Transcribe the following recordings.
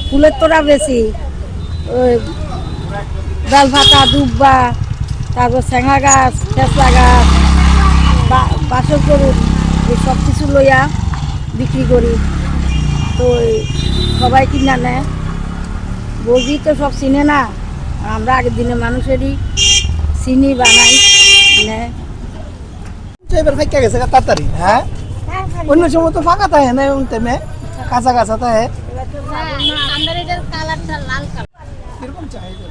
ফুলের তোড়া বেশি, ওই বেলপাতা, দুব্বা, তারপর শেঙা গাছ, ফেসলা গাছ, বাসর গরু, এই সব কিছু লইয়া বিক্রি করি। তো সবাই কিনা নেয়, বলবি তো সব চিনে না, আমরা আগের দিনে মানুষেরই চিনি বানাই নেয়। এবার ফাঁকা গেছে তাড়াতাড়ি। হ্যাঁ, অন্য সময় তো ফাঁকা থাকে না, তেমে কাঁচা কাঁচা থাকে। কিরকম চাহিদা?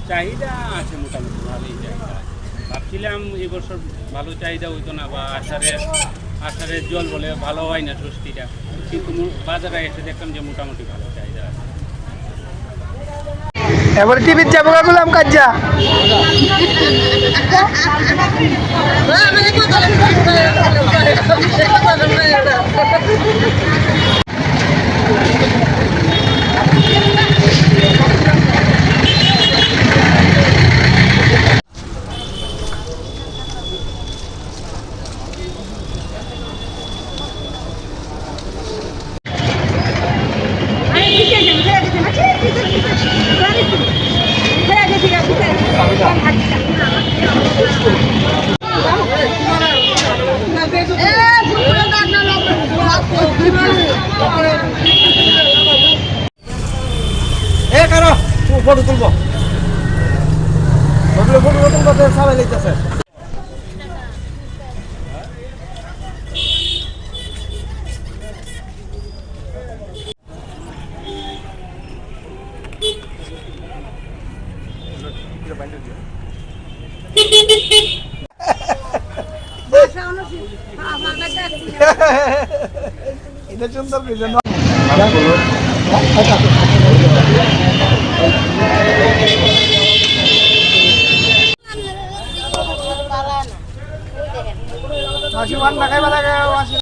চাহিদা আছে মোটামুটি ভালোই চাহিদা। ভাবছিলাম এবছর ভালো চাহিদা হইতো না, বা আষাঢ়ের জল বলে ভালো হয় না ষষ্ঠীটা, কিন্তু বাজারে এসে দেখলাম যে মোটামুটি ভালো চাহিদা আছে। এবার টিভির যাবো গুলাম কাজা ফটো তুলবো, ফটো তুলবো, সবাই লিখতেছে। এটা সুন্দর মাসি মান টাকায় বেলা